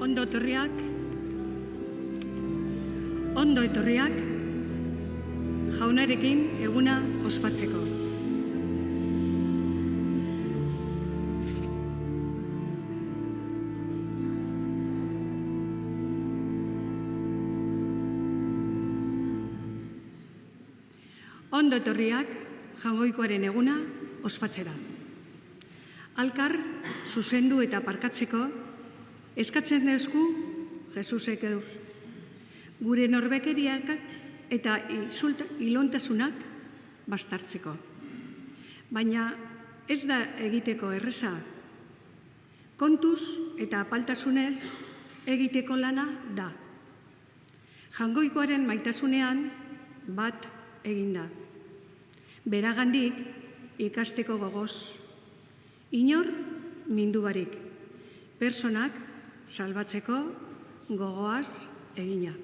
Ondo etorriak jaunarekin eguna ospatzeko. Ondo etorriak Jaungoikoaren eguna ospatzera. Alkar zuzendu eta parkatzeko eskatzen dezku Jesusek eur. Gure norbekeriak eta ilontasunak bastartzeko. Baina ez da egiteko erreza. Kontuz eta apaltasunez egiteko lana da. Jaungoikoaren maitasunean bat eginda. Beragandik ikasteko gogoz. Inor mindu barik. Personak salbatzeko gogoaz egina.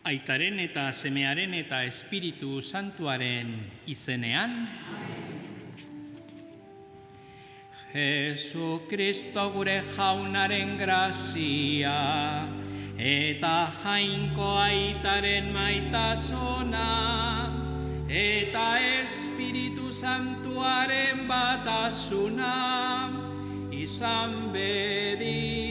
Aitaren eta Semearen eta Espiritu Santuaren izenean. Jesu Kristo gure jaunaren grazia eta jainko aitaren maitasuna eta Espiritu Santuaren batasuna izan bedi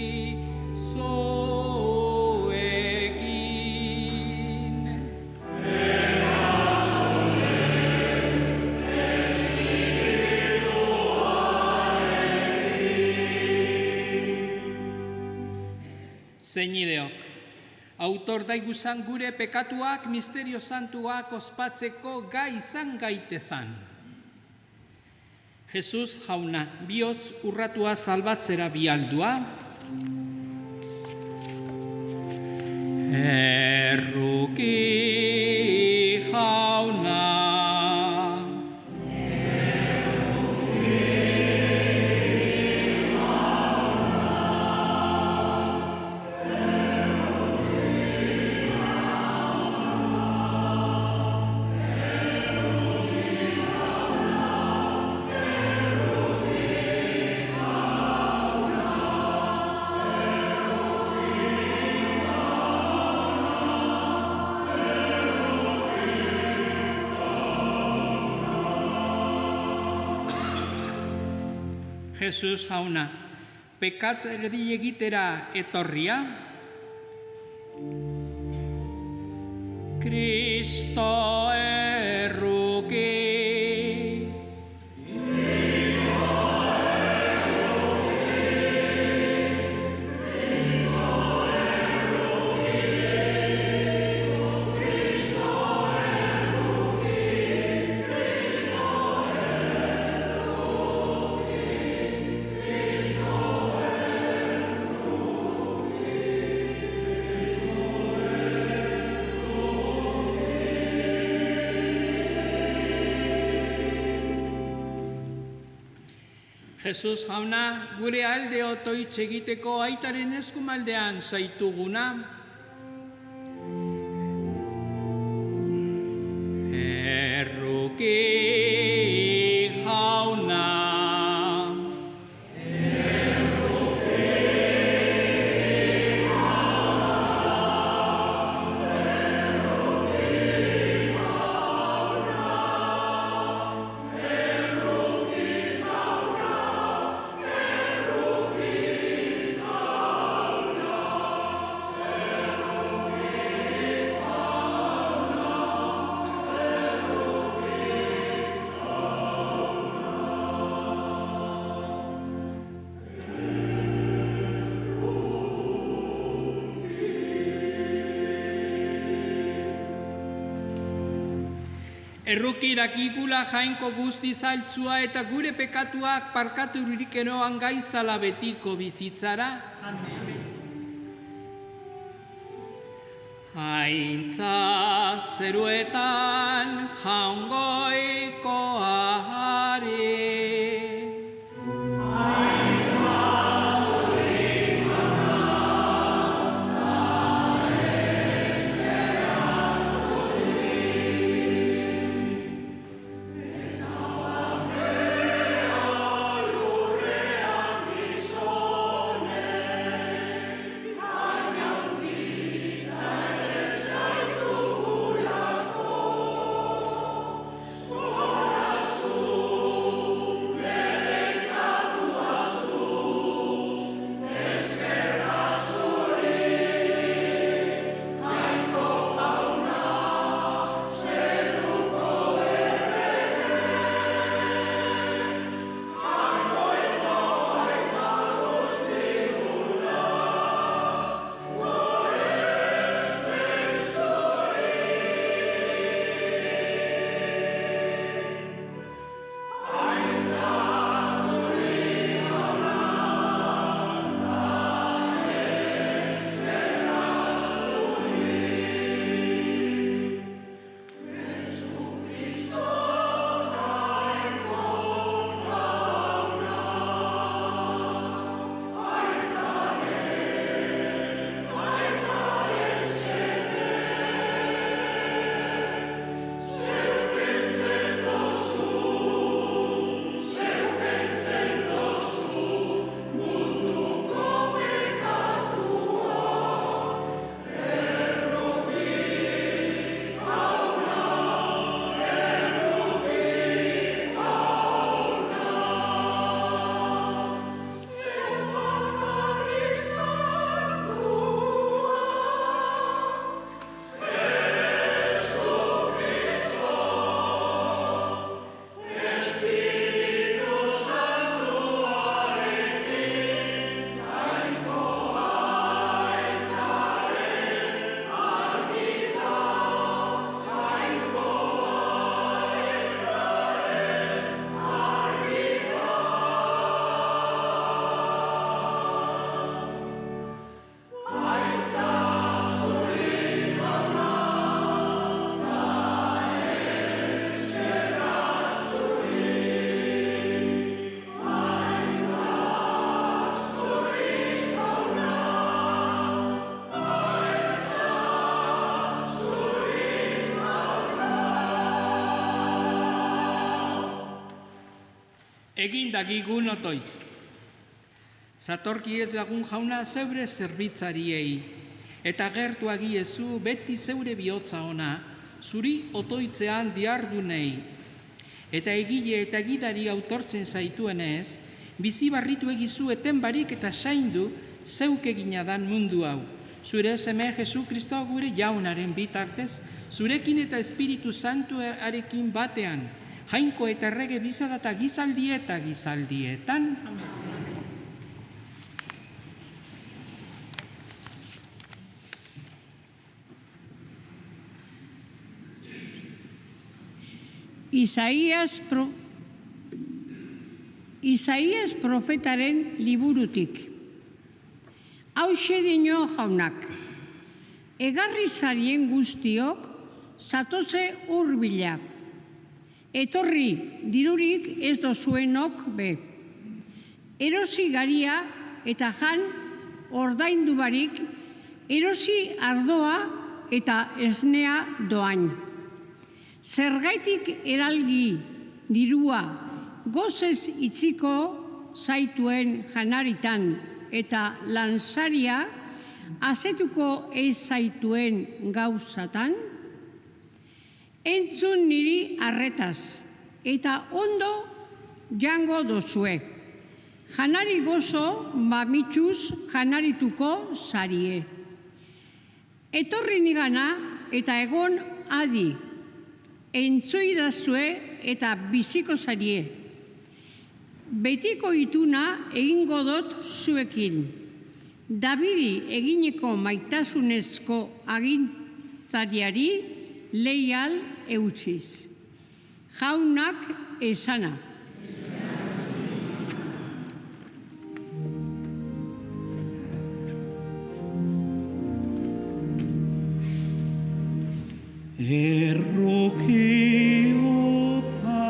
Zeinideok, autor daiguzan gure pekatuak misterio santuak ospatzeko gai izan gaitezan. Jesus jauna, bihotz urratua salbatzera bialdua. Erruki jauna. Jesus jauna, pekateri egitera etorria. Kristo erruki. Jesus jauna, gure alde otoitz egiteko aitaren eskumaldean zaituguna. Erruki jauna. Erruki dakigula jainko guzti zaltzua eta gure pekatuak parkaturik eroan gaizala betiko bizitzara. Aintza zeruetan jaungoikoare. Egin dakigun otoitz. Zatorki ez lagun jauna zeure zerbitzariei, eta gertu agiezu beti zeure bihotza ona, zuri otoitzean diardunei. Eta egile eta gidari autortzen zaituenez, bizi barritu egizu eten barik eta saindu zeuk eginadan mundu hau. Zure seme Jesu Kristo gure jaunaren bitartez, zurekin eta Espiritu Santuarekin batean, jainko eta errege bizada eta gizaldietan. Isaías profetaren liburutik. Hauxe dio jaunak, egarri zarien guztiok zatoze hurbila. Etorri dirurik ez dozuenok be. Erosi garia eta jan ordaindu barik, erosi ardoa eta esnea doain. Zergaitik eralgi dirua gozez itziko zaituen janaritan eta lansaria azetuko ez zaituen gauzatan? Entzun niri arretaz, eta ondo jango dozue. Janari gozo mamitxuz janarituko zarie. Etorri nigana eta egon adi, entzuidazue eta biziko zarie. Betiko ituna egingo dut zuekin. Davidi egineko maitasunezko agintzariari leial eutsiz. Jaunak esana. Erruki utza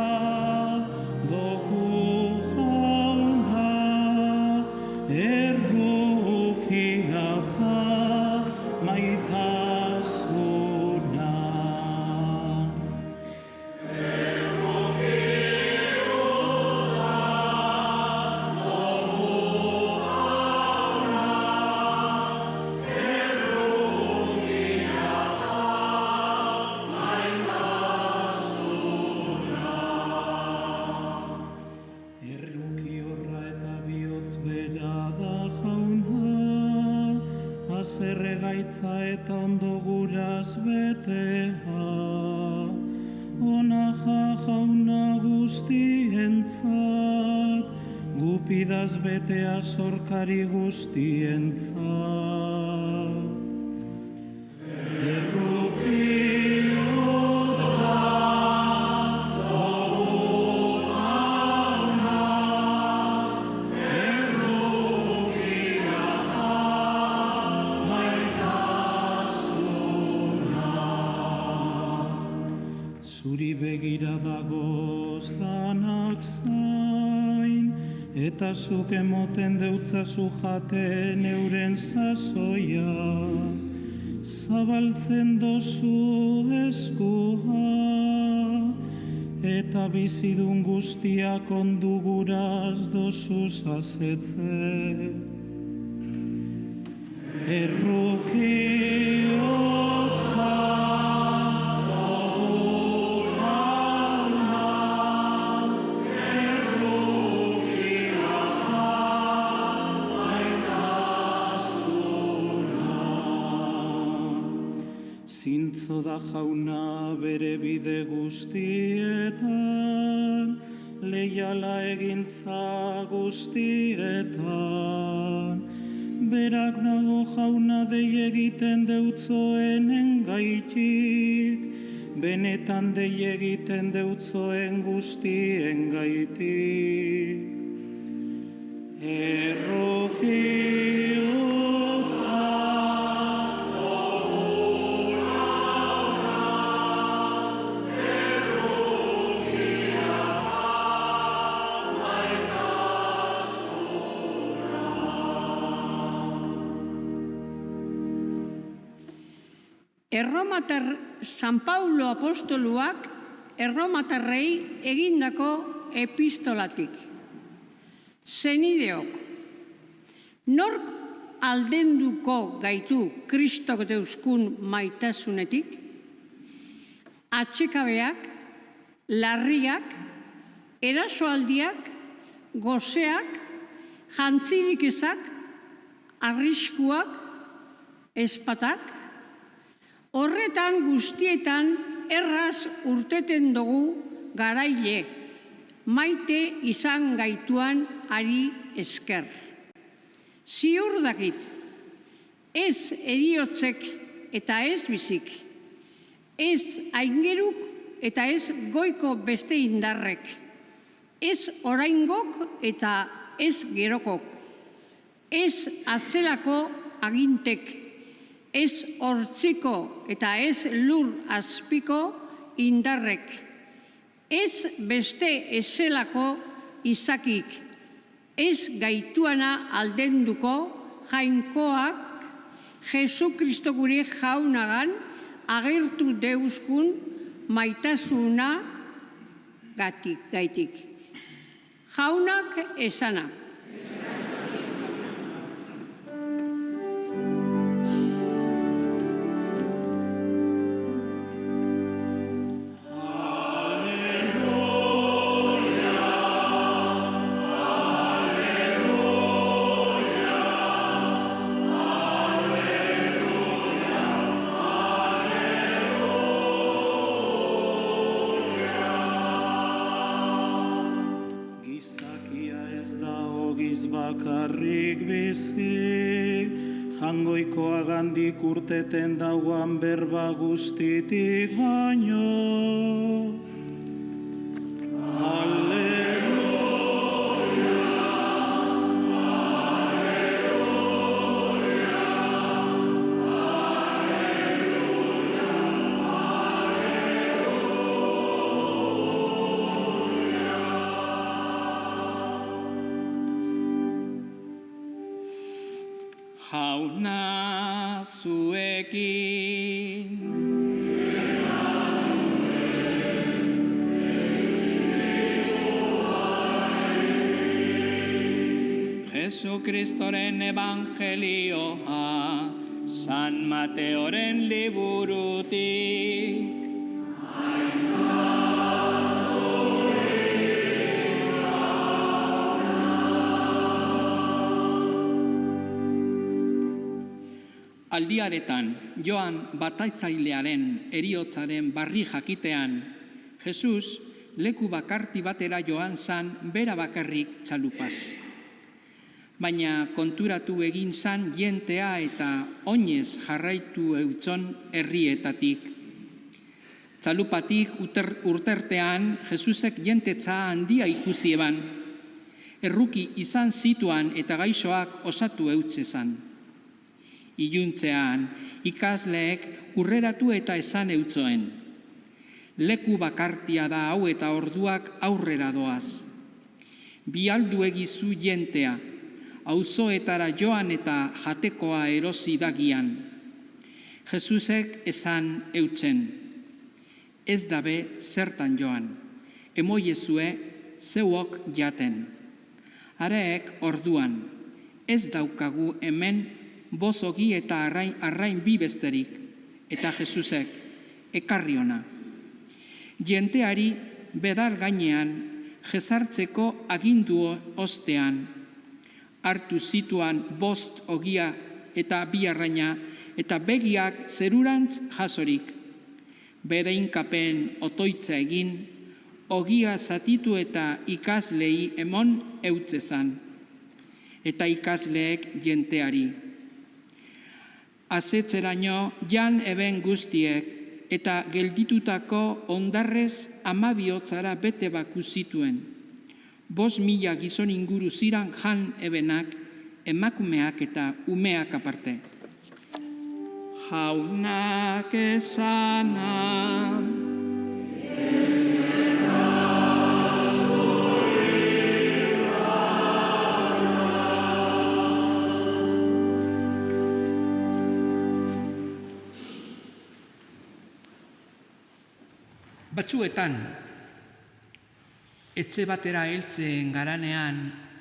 dugu jauna, errukia eta maitasuna. Erruki horra eta bihotz bera da jauna, azerre gaitza eta ondo guraz betea. Ona jauna guztientzat, gupidaz betea zorkari guztientzat. Erruki zuri begira dagoz danak zain, eta zuk emoten deutzazu jaten euren sasoia. Zabaltzen dozu eskua, eta bizidun guztiak ondu guraz dozu zazetze. Erruki hotza, zintzo da jauna bere bide guztietan, leiala egintza guztietan. Berak dago jauna dei egiten deutzoen engaitik, benetan dei egiten deutzoen guztien gaitik. Erruki San Paulo apostoluak erromatarrei egindako epistolatik. Senideok, nork aldenduko gaitu Kristok deuskun maitasunetik? Atsekabeak, larriak, erasoaldiak, goseak, jantzirik ezak, arriskuak, ezpatak, horretan guztietan erraz urteten dugu garaile, maite izan gaituan ari esker. Ziur dakit, ez eriotzek eta ez bizik, ez aingeruk eta ez goiko beste indarrek, ez oraingok eta ez gerokok, ez azelako agintek, ez hortziko eta ez lur azpiko indarrek, ez beste ezelako izakik, ez gaituana aldenduko jainkoak Jesu Kristo gure jaunagan agertu deuskun maitasuna gaitik. Jaunak esana. Bakarrik bizi, jangoikoa gandik urteten dauan berba guztitik baino. Jauna zuekin. Jesukristoren evangelioa, San Mateoren liburutik. Aldiaretan, Joan Baptitzailearen heriotzaren barri jakitean, Jesus leku bakarti batera joan zan bera bakarrik txalupaz. Baina konturatu egin zan jentea eta oinez jarraitu eutzon herrietatik. Txalupatik urtertean Jesusek jentetza handia ikusi eban. Erruki izan zituan eta gaixoak osatu eutzezan. Iluntzean, ikasleek urreratu eta esan eutzoen. Leku bakartia da hau eta orduak aurrera doaz. Bialdu egizu jentea, auzoetara joan eta jatekoa erosi dagian. Jesusek esan eutzen. Ez dabe zertan joan, emoiezue zeuok jaten. Areek orduan, ez daukagu hemen bozogi eta arrain bi besterik, eta Jesusek ekarri ona. Jenteari bedar gainean, jezartzeko agindu ostean, hartu zituan 5 ogia eta 2 arraina, eta begiak zerurantz jasorik. Bedeinkapen otoitza egin, ogia zatitu eta ikaslei emon eutzezan, eta ikasleek jenteari. Azetzeraino jan eben guztiek, eta gelditutako ondarrez 12 hotzara bete baku zituen. 5.000 gizon inguru ziran jan ebenak, emakumeak eta umeak aparte. Jaunak esana. Batzuetan, etxe batera heltzen garanean,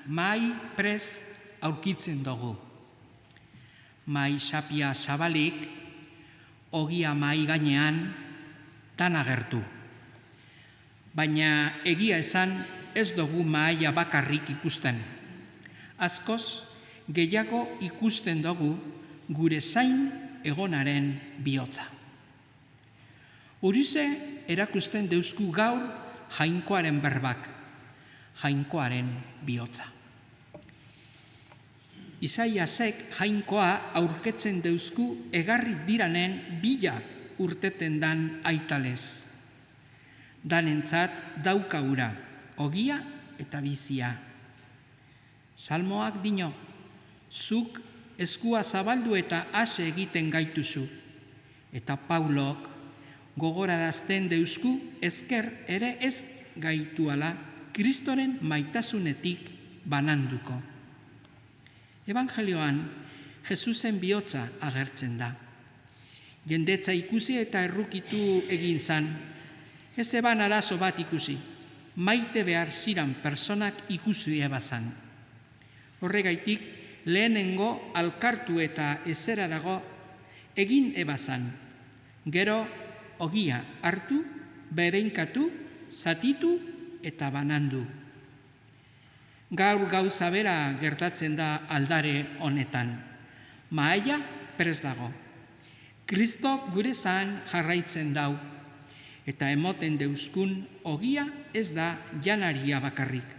mai prest aurkitzen dugu. Mai sapia zabalik, ogia mai gainean, tan agertu. Baina egia esan ez dugu maia bakarrik ikusten. Askoz, gehiago ikusten dugu gure zain egonaren bihotza. Horize erakusten deuzku gaur jainkoaren berbak, jainkoaren bihotza. Isaiasek jainkoa aurketzen deuzku egarri diranen bila urteten dan aitalez. Danentzat daukaura, ogia eta bizia. Salmoak dino, zuk eskua zabaldu eta ase egiten gaituzu. Eta Paulok gogorarazten deuzku esker ere ez gaituala Kristoren maitasunetik bananduko. Evangelioan Jesusen bihotza agertzen da. Jendetza ikusi eta errukitu egin zan. Ez eban arazo bat ikusi, maite behar ziran personak ikusi ebazan. Horregaitik lehenengo alkartu eta ezerarago egin ebazan. Gero ogia hartu, bereinkatu, zatitu eta banandu. Gaur gauza bera gertatzen da aldare honetan. Mahaia prest dago. Kristok gure zan jarraitzen dau. Eta emoten deuzkun ogia ez da janaria bakarrik.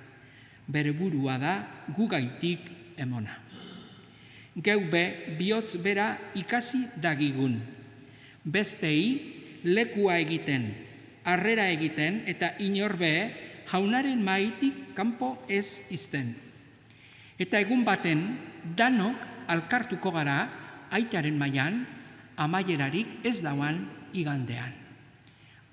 Bere burua da gugaitik emona. Geu be bihotz bera ikasi dagigun. Bestei lekua egiten, harrera egiten eta inorbe jaunaren maitik kanpo ez izten. Eta egun baten danok alkartuko gara aitaren mailan amaierarik ez dauan igandean.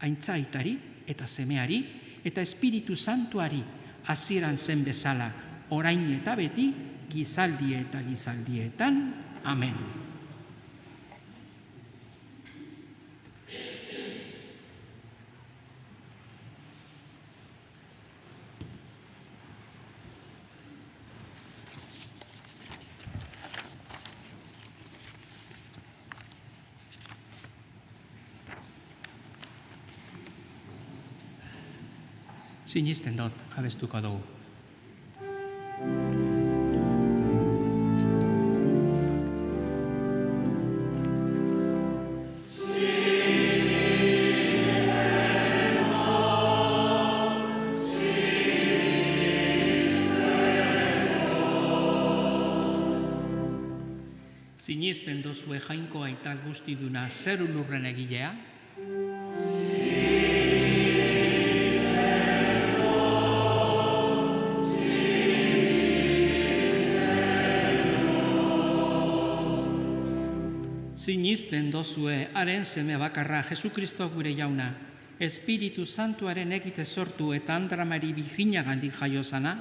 Aintzaitari eta semeari eta Espiritu Santuari hasieran zen bezala, orain eta beti gizaldie eta gizaldietan. Amen. Sinisten dut abestuko dugu. Sinisten dozue jainkoa eta guztiduna zeru lurren egilea? Sinisten dozue haren seme bakarra Jesukristo gure jauna, Espiritu Santuaren egite sortu eta Andramari Birjinagandik jaio zana?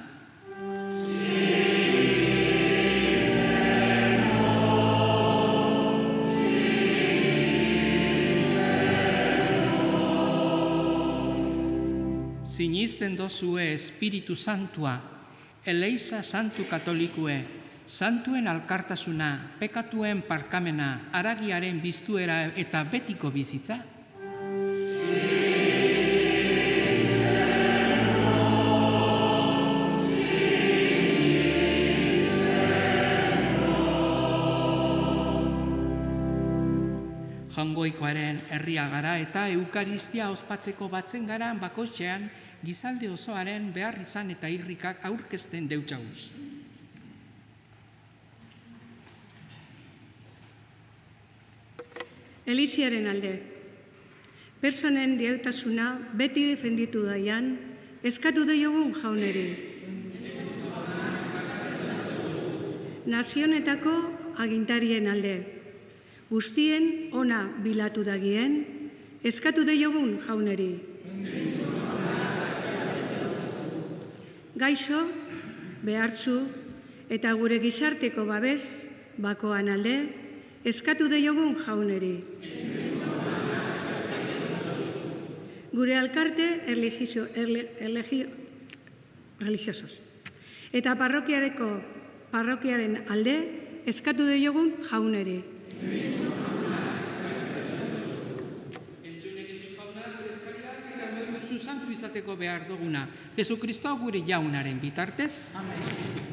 Sinisten dozue Espiritu Santua, Eleiza Santu Katolikue, Santuen alkartasuna, pekatuen parkamena, haragiaren biztuera eta betiko bizitza? Jangoikoaren herria gara eta Eukaristia ospatzeko batzen gara bakoitzean gizalde osoaren behar izan eta irrikak aurkezten deutxaguz. Eliziaren alde, personen diautasuna beti defenditu daian, eskatu daiogun jauneri. Nazionetako agintarien alde, guztien ona bilatu dagien, eskatu daiogun jauneri. Gaixo, behartzu eta gure gizarteko babes bakoan alde, eskatu daiogun jauneri. Gure alkarte religiosos. Eta parrokiaren alde, eskatu daiogun jauneri. Entzunek izuz jauna, gure eskariak eta moiduzu santu izateko behar duguna. Jesukristo gure jaunaren bitartez. Amen.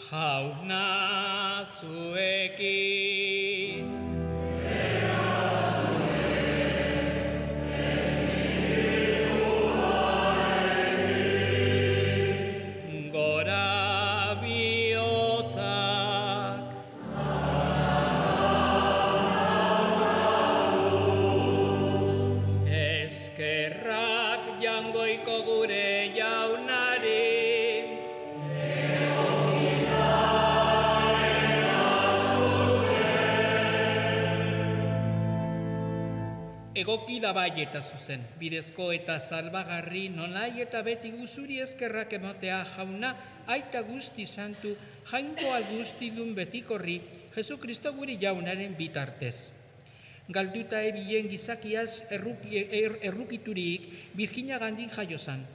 Jauna zuekin. Gora bihotzak. Eskerrak jangoiko gure jaunari. Egoki da bai eta zuzen, bidezko eta salbagarri, nonai eta beti guzuri eskerrak emotea jauna, aita guzti santu, jainko guztidun betikorri, Jesu Kristo guri jaunaren bitartez. Galduta ebien gizakiaz errukiturik, Virginia Gandhi jaiozan.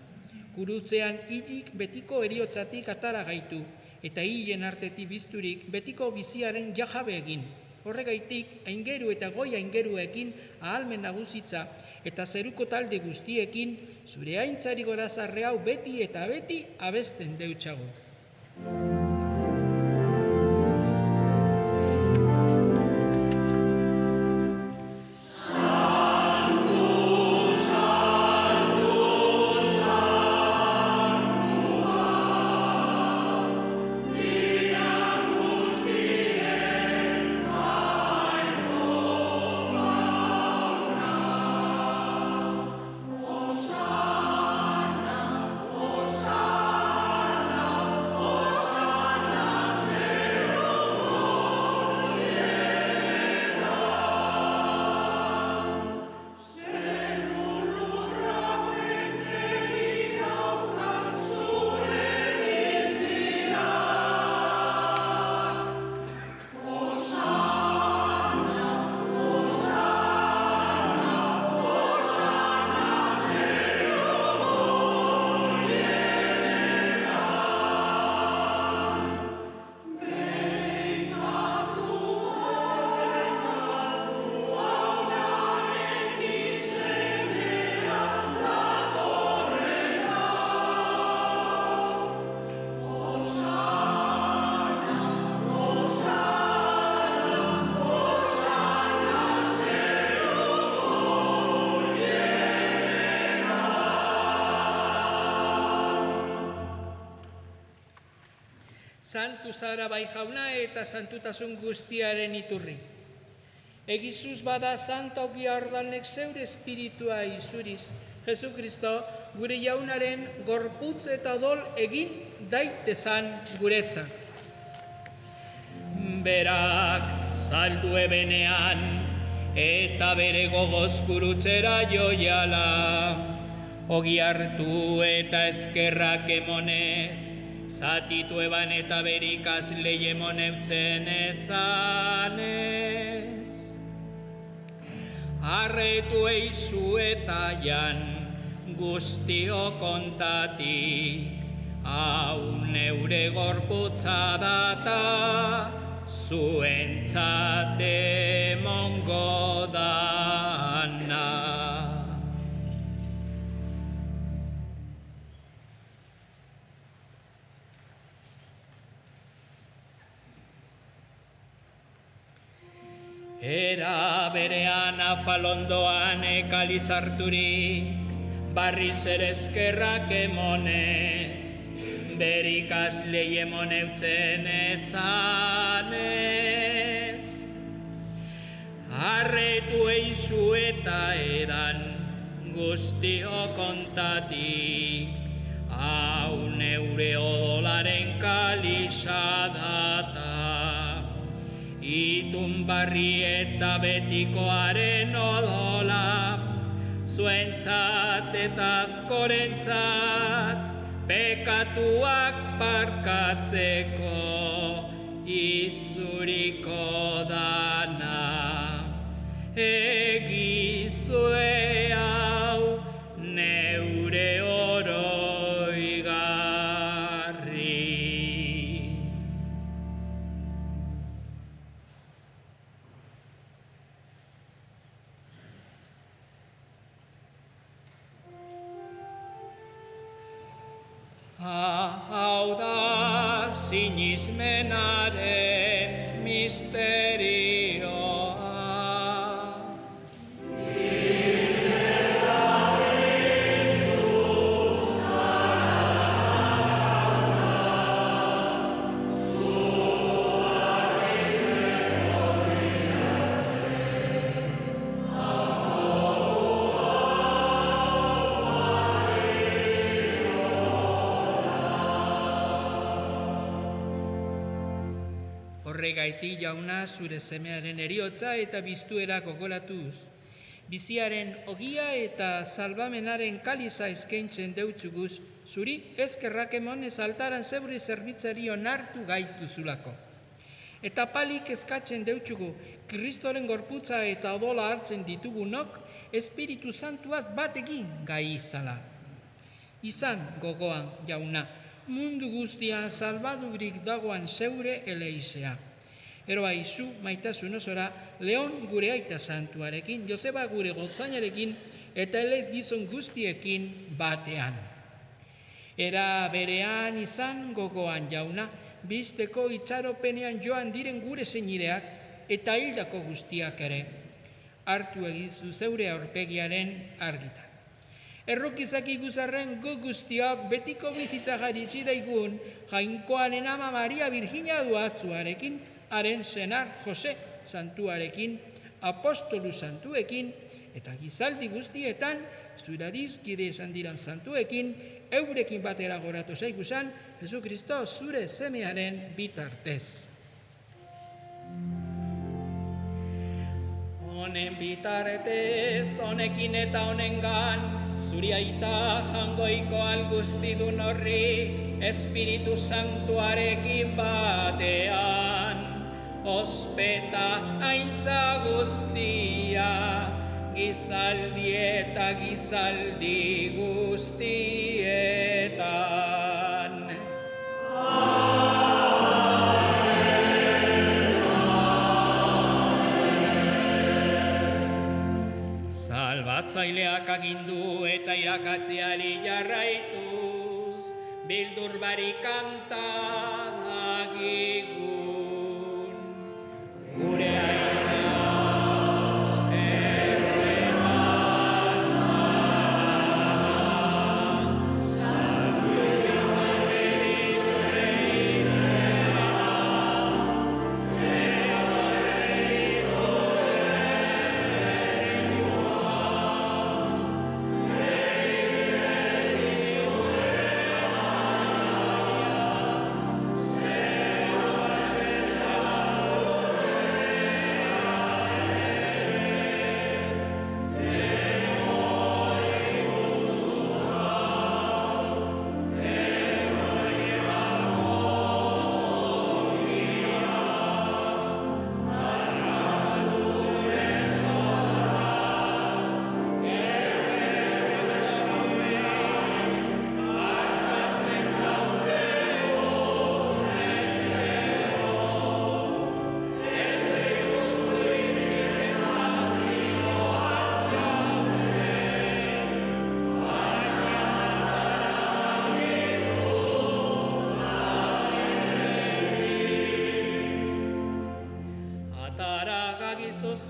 Gurutzean hilik betiko eriotzatik atara gaitu, eta hilen artetik bizturik betiko biziaren jajabe egin. Horregaitik, aingeru eta goi aingeruekin ahalmen nagusitza eta zeruko talde guztiekin, zure aintzari gorazarre hau beti eta beti abesten deutsago. Santu zara bai jauna eta santutasun guztiaren iturri. Egizuz bada santoki ardanek zeure espiritua izuriz, Jesu Kristo gure jaunaren gorputz eta odol egin daitezan guretzat. Berak saldu ebenean eta bere gogoz gurutzera joiala, ogi hartu eta eskerrak emonez, zatitu eban eta berikaz lehiemon eutzen ezanez. Arretu eizu eta jan guztio kontatik, hau neure gorputza data, zuentzat emongo dana. Era berean afalondoan ekalizarturik, barriz ere eskerrak emonez, berikaz lehiemon eutzen ezanez. Arretu eizu eta edan guztio kontatik, hau neure odolaren kaliza data. Itun barri eta betikoaren odola, zuentzat eta askorentzat, pekatuak parkatzeko izuriko dana. Egizue hau neure oroigarri. Hau da sinismenaren misterioa. Horregaiti jauna zure semearen eriotza eta biztuera gogoratuz, biziaren ogia eta salbamenaren kaliza eskaintzen deutzuguz, zuri eskerrak emonez altaran zeure zerbitzari onartu gaituzulako. Eta palik eskatzen deutzugu, Kristoren gorputza eta odola hartzen ditugunok, Espiritu Santuaz bat egin gai izala. Izan gogoan jauna, mundu guztian salbadurik dagoan zeure eleizea. Eroa izu maitasun osora, Leon gure aita santuarekin, Joseba gure gotzainarekin, eta eleiz gizon guztiekin batean. Era berean izan gogoan jauna, bizteko itxaropenean joan diren gure senideak, eta hildako guztiak ere. Hartu egizu zeure aurpegiaren argitan. Errokizak iguzarren gu guztiak betiko bizitza jaritsi daigun Jainkoaren ama Maria Virginia duatzuarekin, haren senar Jose santuarekin, apostolu santuekin, eta gizaldi guztietan, zuradiz kide esan diran santuekin, eurekin batera goratu zaiguzan, Jesu Kristo zure semearen bitartez. Honen bitartez, honekin eta honengan, zuri aita jangoiko alguztidun horri, Espiritu Santuarekin batean, ospeta aintza guztia, gizaldi eta gizaldi guztietan. Salbatzaileak agindu eta irakatzeari jarraituz, bildur bari kanta dagigun. Gure aitaz, erreman sana, salbu izan beriz izena,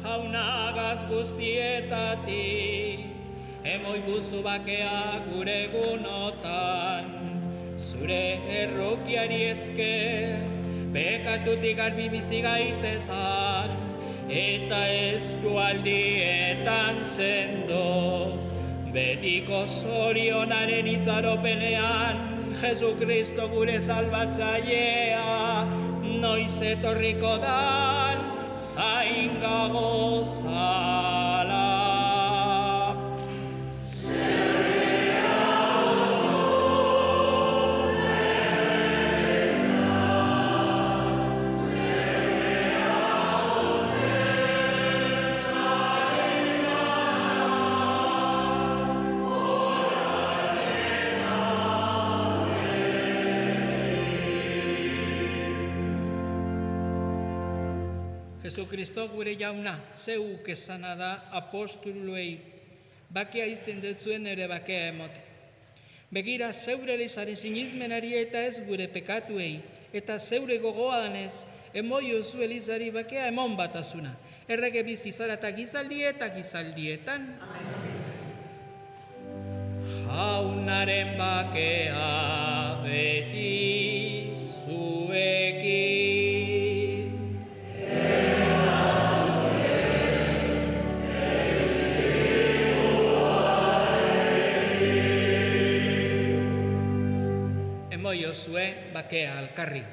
jaunagaz guztietatik, emoi guzu bakea gure gunotan, zure errokiari esker, pekatutik garbi bizi gaitezan, eta eskualdietan sendo, betiko zorionaren itxaropenean, Jesu Kristo gure salbatzailea, noiz etorriko dan, zain gagozala. Jesucristo gure jauna, zeuk esana da apostoluei, bakia izten dutzuen ere bakea emote. Begira zeure elizaren sinizmenari eta ez gure pekatuei, eta zeure gogoanez, emoiozu elizari bakea emon batasuna. Errege bizizara eta gizaldietan. Jaunaren bakea beti zuekin. Emoiozue bakea alkarri.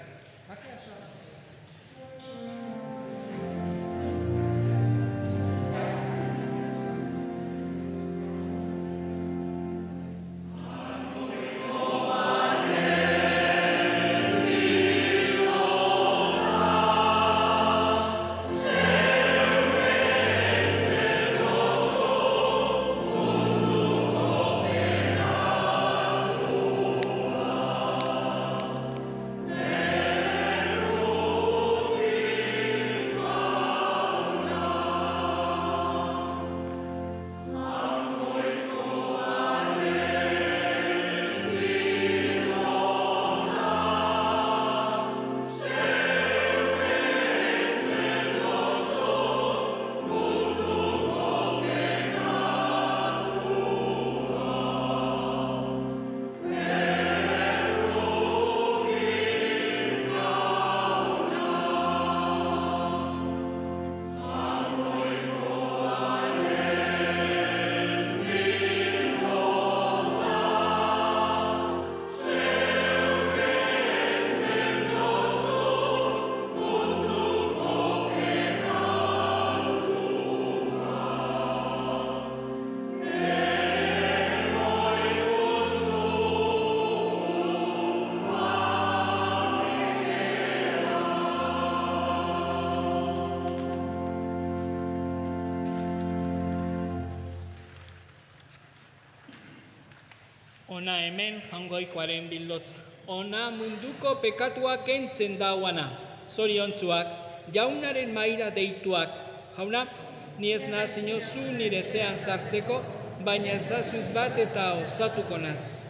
Ona hemen jangoikoaren bildotza. Ona munduko pekatua kentzen dauana. Zoriontzuak, jaunaren maira deituak. Jauna, ni ez naz inozu nire etxean sartzeko, baina ezazuz bat eta osatuko naz.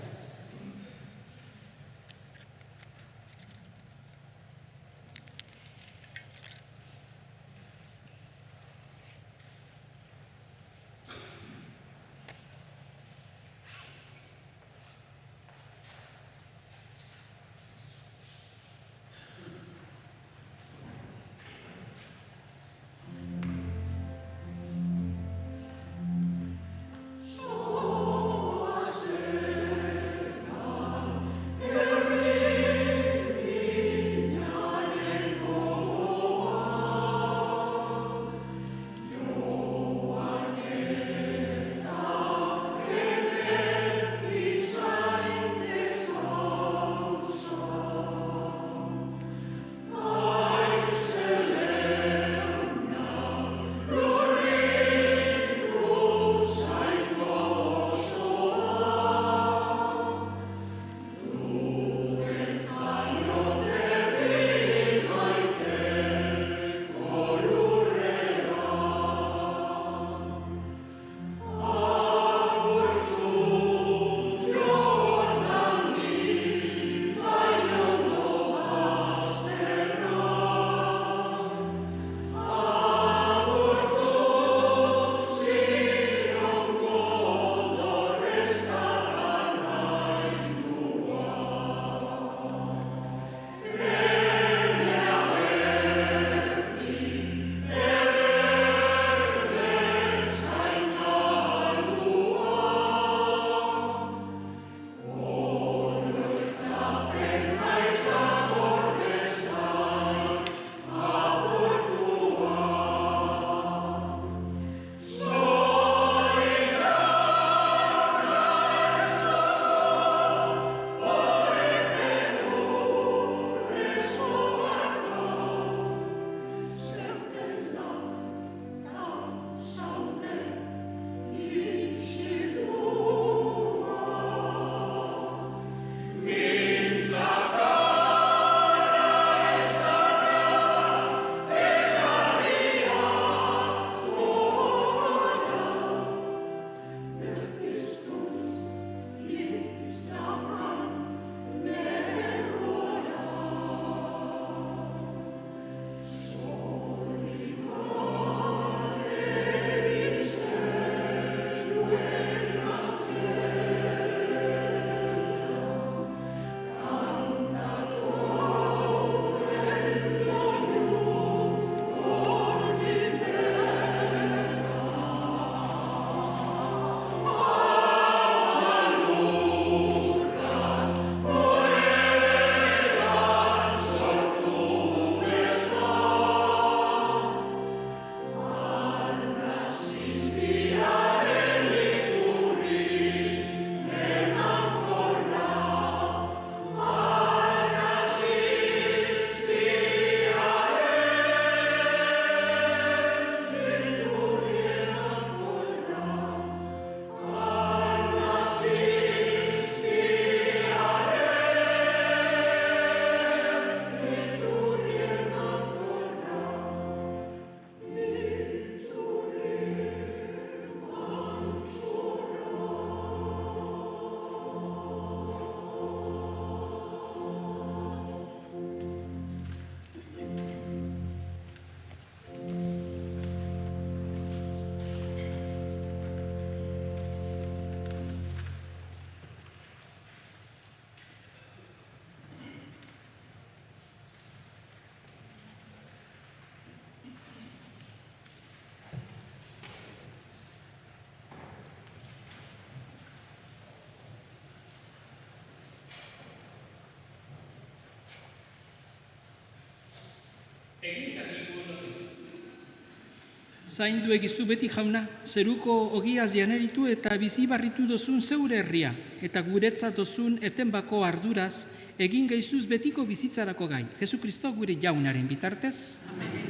Zaindu egizu beti jauna, zeruko ogiaz janeritu eta bizibarritu dozun zeure herria, eta guretzat dozun etenbako arduraz, egin geizuz betiko bizitzarako gai. Jesu Kristo gure jaunaren bitartez. Amen.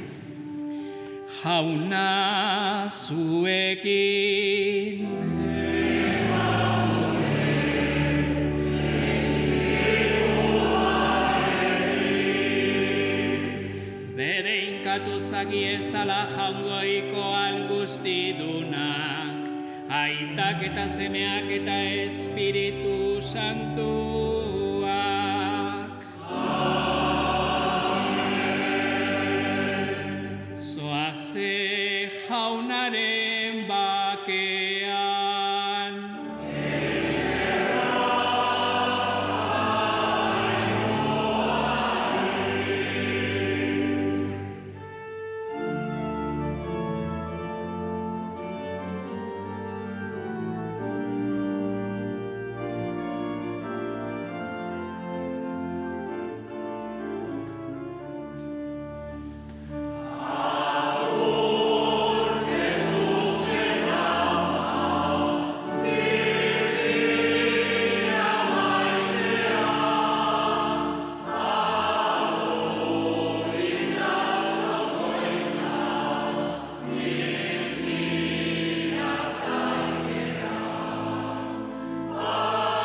Jauna zuekin. Zagiezala jaungoiko algustidunak, aitak eta semeak eta Espiritu Santu.